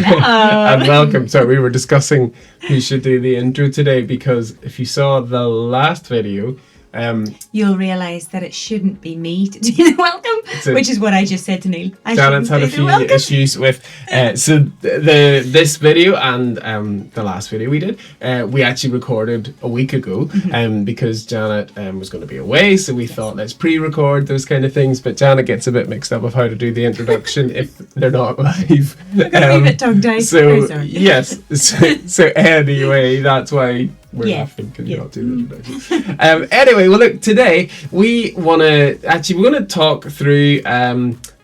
And welcome. So we were discussing who should do the intro today, because if you saw the last video, you'll realise that it shouldn't be me to do the welcome, which is what I just said to Neil. Janet's had a few issues with this video and the last video we did. We actually recorded a week ago, because Janet was going to be away, so we thought let's pre-record those kind of things. But Janet gets a bit mixed up of how to do the introduction if they're not live. We're going to be a bit tongue-tied. So yes, so anyway, that's why we're laughing, because you're not doing the introduction. Anyway, well look, today we're going to talk through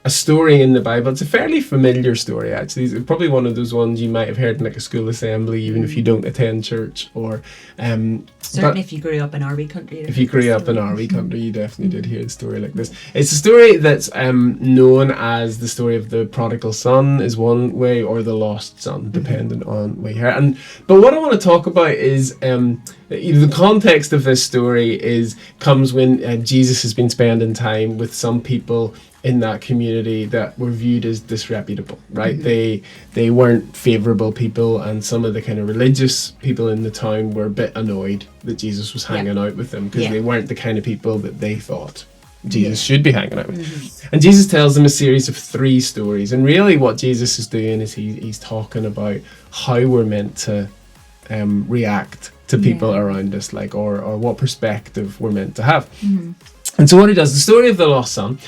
a story in the Bible. It's a fairly familiar story, actually. It's probably one of those ones you might have heard in like a school assembly, even if you don't attend church, or certainly if you grew up in RV country. If you grew up in RV country, you definitely did hear a story like this. It's a story that's known as the story of the prodigal son is one way, or the lost son, depending on where you hear. But what I want to talk about is the context of this story comes when Jesus has been spending time with some people in that community that were viewed as disreputable, right? They weren't favourable people, and some of the kind of religious people in the town were a bit annoyed that Jesus was hanging out with them, because they weren't the kind of people that they thought Jesus should be hanging out with. And Jesus tells them a series of 3 stories, and really what Jesus is doing is he's talking about how we're meant to react to people around us, like or what perspective we're meant to have. And so what he does, the story of the lost son.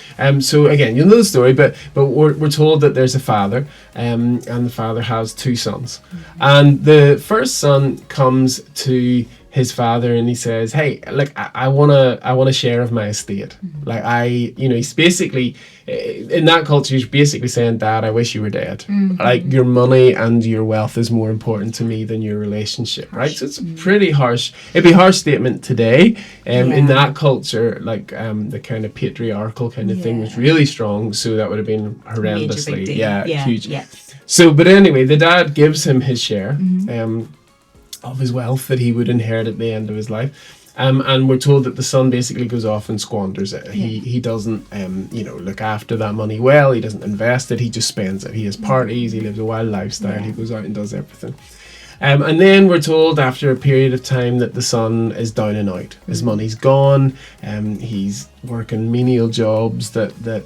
So again, you'll know the story, but we're told that there's a father, and the father has 2 sons. And the first son comes to his father and he says, "Hey, like I want a share of my estate." Like he's basically, in that culture, he's basically saying, "Dad, I wish you were dead. Like your money and your wealth is more important to me than your relationship." Right? So it's a pretty harsh. It'd be a harsh statement today. In that culture, like the kind of patriarchal kind of thing was really strong. So that would have been horrendously, huge. Yeah. So, but anyway, the dad gives him his share. Of his wealth that he would inherit at the end of his life, and we're told that the son basically goes off and squanders it. He doesn't look after that money well. He doesn't invest it. He just spends it. He has parties. He lives a wild lifestyle. He goes out and does everything. And then we're told after a period of time that the son is down and out. His money's gone. He's working menial jobs that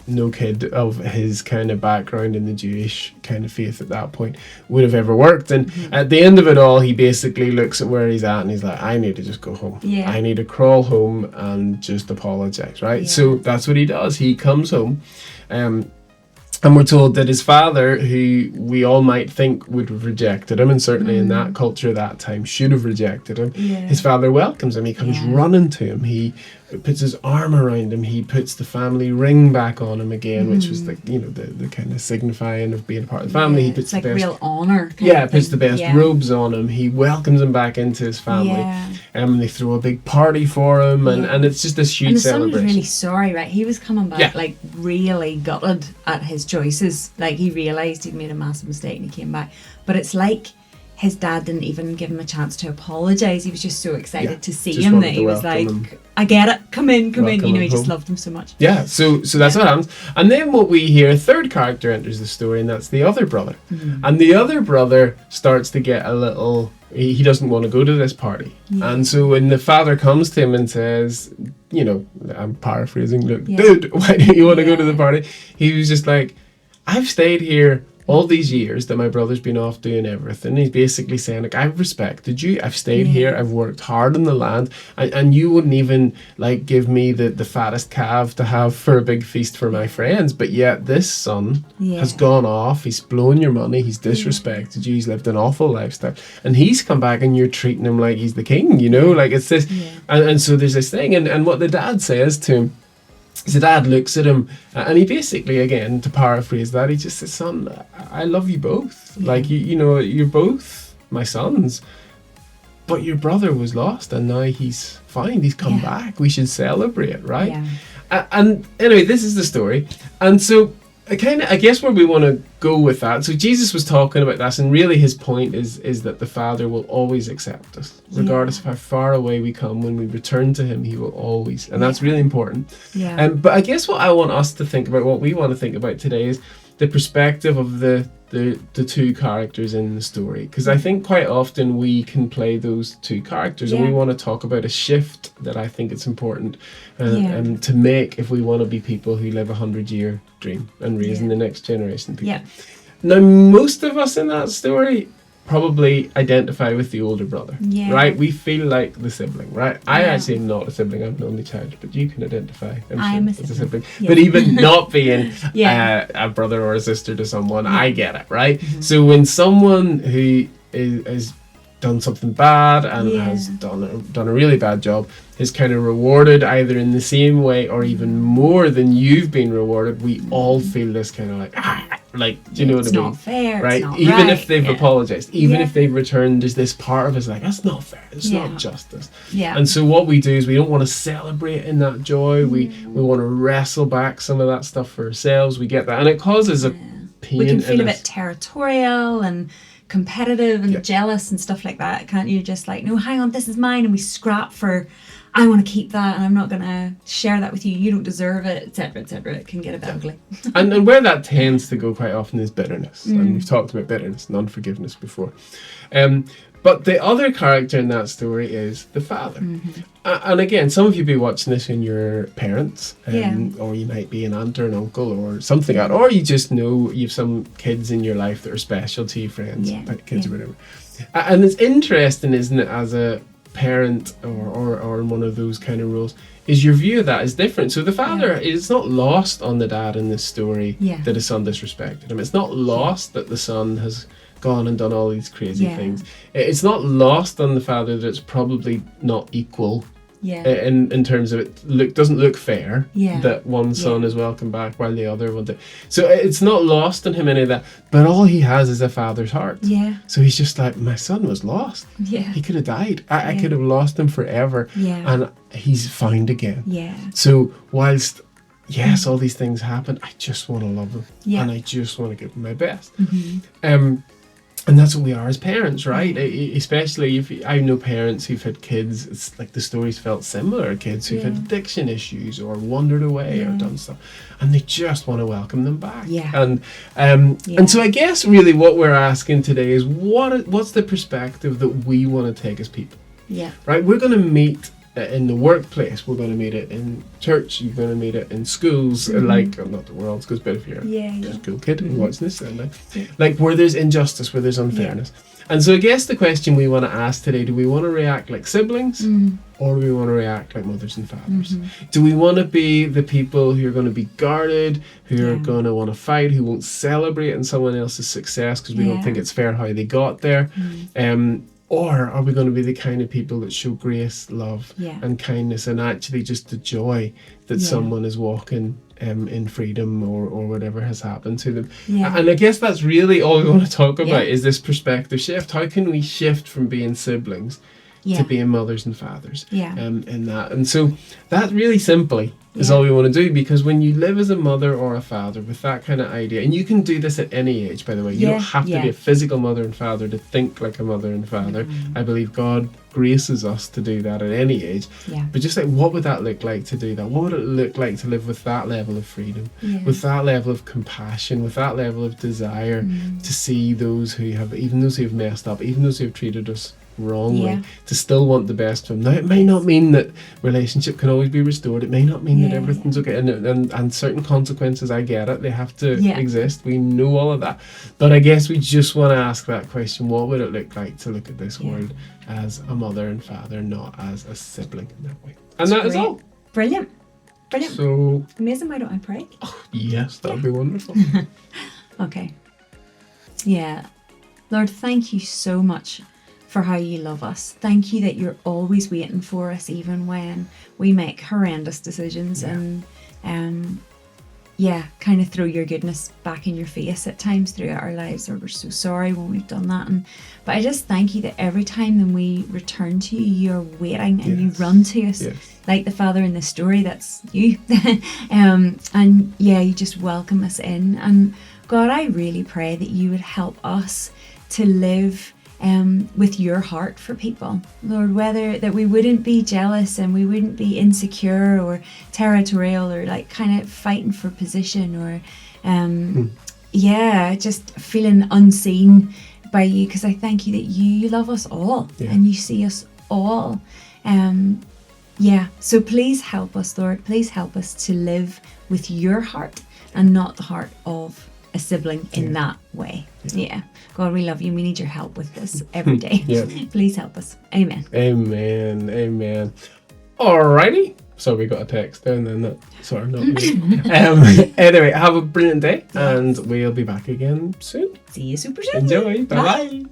no kid of his kind of background in the Jewish kind of faith at that point would have ever worked. And at the end of it all, he basically looks at where he's at and he's like, I need to just go home. I need to crawl home and just apologize, right? So that's what he does. He comes home. And we're told that his father, who we all might think would have rejected him, and certainly in that culture that time should have rejected him, his father welcomes him. He comes running to him. He puts his arm around him. He puts the family ring back on him again, which was the kind of signifying of being a part of the family. He puts it's the like best, real honour. Puts the best robes on him. He welcomes him back into his family. They throw a big party for him, and it's just this huge celebration. And the son was really sorry, right? He was coming back like really gutted at his choices. Like he realised he'd made a massive mistake and he came back. But it's like his dad didn't even give him a chance to apologise. He was just so excited to see him that he was like, I get it, come in. He just loved him so much. Yeah, so that's what happens. And then what we hear, a third character enters the story, and that's the other brother. And the other brother starts to get a little, he doesn't want to go to this party. And so when the father comes to him and says, I'm paraphrasing, look, dude, why don't you want to go to the party? He was just like, I've stayed here all these years that my brother's been off doing everything. He's basically saying, like, I've respected you, I've stayed here, I've worked hard in the land, and you wouldn't even like give me the fattest calf to have for a big feast for my friends, but yet this son has gone off, he's blown your money, he's disrespected you, he's lived an awful lifestyle, and he's come back and you're treating him like he's the king, like it's this and so there's this thing, and what the dad says to him, the dad looks at him and he basically, again, to paraphrase that, he just says, son, I love you both. Like, you're both my sons, but your brother was lost and now he's fine. He's come back. We should celebrate, right? And anyway, this is the story. And so I guess where we want to go with that. So Jesus was talking about this, and really his point is that the Father will always accept us, regardless of how far away we come. When we return to him, he will always, and that's really important. But I guess what I want us to think about, what we want to think about today, is the perspective of the the two characters in the story, because I think quite often we can play those two characters, and we want to talk about a shift that I think it's important to make if we want to be people who live 100-year dream and raising the next generation of people. Now, most of us in that story probably identify with the older brother, right? We feel like the sibling, right? I actually am not a sibling, I'm an only child, but you can identify as a sibling. But even not being a brother or a sister to someone, I get it, right? So when someone who is done something bad and has done a really bad job is kind of rewarded either in the same way or even more than you've been rewarded, we all feel this kind of like, do you know what I mean? It's not fair, right? It's not even right. if they've apologized, even if they've returned, there's this part of us like, that's not fair, it's not justice. And so what we do is we don't want to celebrate in that joy, we want to wrestle back some of that stuff for ourselves. We get that, and it causes a pain. We can feel a us. bit territorial and competitive and jealous and stuff like that, can't you? Just like, no, hang on, this is mine, and we scrap for, I want to keep that and I'm not going to share that with you, you don't deserve it, etc., etc. It can get a bit ugly. and where that tends to go quite often is bitterness, and we've talked about bitterness and unforgiveness before. But the other character in that story is the father. And again, some of you be watching this when you're parents, or you might be an aunt or an uncle or something like that, or you just know you have some kids in your life that are special to you, friends, kids or whatever. And it's interesting, isn't it, as a parent or in one of those kind of roles, is your view of that is different. So the father, it's not lost on the dad in this story that his son disrespected him. It's not lost that the son has gone and done all these crazy things. It's not lost on the father that it's probably not equal in terms of it doesn't look fair that one son is welcome back while the other won't. So it's not lost on him any of that, but all he has is a father's heart. So he's just like, my son was lost. He could have died. I could have lost him forever. And he's found again. So whilst all these things happen, I just want to love him and I just want to give him my best. And that's what we are as parents, right? Especially if I know parents who've had kids, it's like the stories felt similar. Kids who've had addiction issues or wandered away or done stuff, and they just want to welcome them back. And so I guess really what we're asking today is what's the perspective that we want to take as people? Right? We're going to meet in the workplace, we're going to meet it in church, you're going to meet it in schools, like, not the world schools, but if you're a school kid and watching this, like where there's injustice, where there's unfairness. And so I guess the question we want to ask today, do we want to react like siblings or do we want to react like mothers and fathers? Do we want to be the people who are going to be guarded, who are going to want to fight, who won't celebrate in someone else's success because we don't think it's fair how they got there? Or are we going to be the kind of people that show grace, love, and kindness, and actually just the joy that someone is walking in freedom or whatever has happened to them? And I guess that's really all we want to talk about is this perspective shift. How can we shift from being siblings to being mothers and fathers in that? And so that really simply is all we want to do, because when you live as a mother or a father with that kind of idea, and you can do this at any age, by the way, you don't have to be a physical mother and father to think like a mother and father. I believe God graces us to do that at any age. But just like, what would that look like to do that? What would it look like to live with that level of freedom, with that level of compassion, with that level of desire to see those who have, even those who have messed up, even those who have treated us wrongly, to still want the best for them. Now, it may not mean that relationship can always be restored. It may not mean that everything's okay, and certain consequences, I get it, they have to exist. We know all of that, but I guess we just want to ask that question: what would it look like to look at this world as a mother and father, not as a sibling in that way? And that is all. Brilliant. So amazing. Why don't I pray? Yes, that would be wonderful. Okay. Lord, thank you so much for how you love us. Thank you that you're always waiting for us, even when we make horrendous decisions and kind of throw your goodness back in your face at times throughout our lives, or we're so sorry when we've done that. But I just thank you that every time when we return to you, you're waiting and you run to us like the father in the story. That's you. You just welcome us in. And God, I really pray that you would help us to live with your heart for people, Lord, whether that we wouldn't be jealous and we wouldn't be insecure or territorial or like kind of fighting for position or just feeling unseen by you, because I thank you that you love us all and you see us all. So please help us, Lord. Please help us to live with your heart and not the heart of a sibling in that way. God, we love you. We need your help with this every day. Please help us. Amen. Amen. Alrighty. So we got a text there and then that. Sorry, not me. Anyway, have a brilliant day and we'll be back again soon. See you super soon. Enjoy. Bye.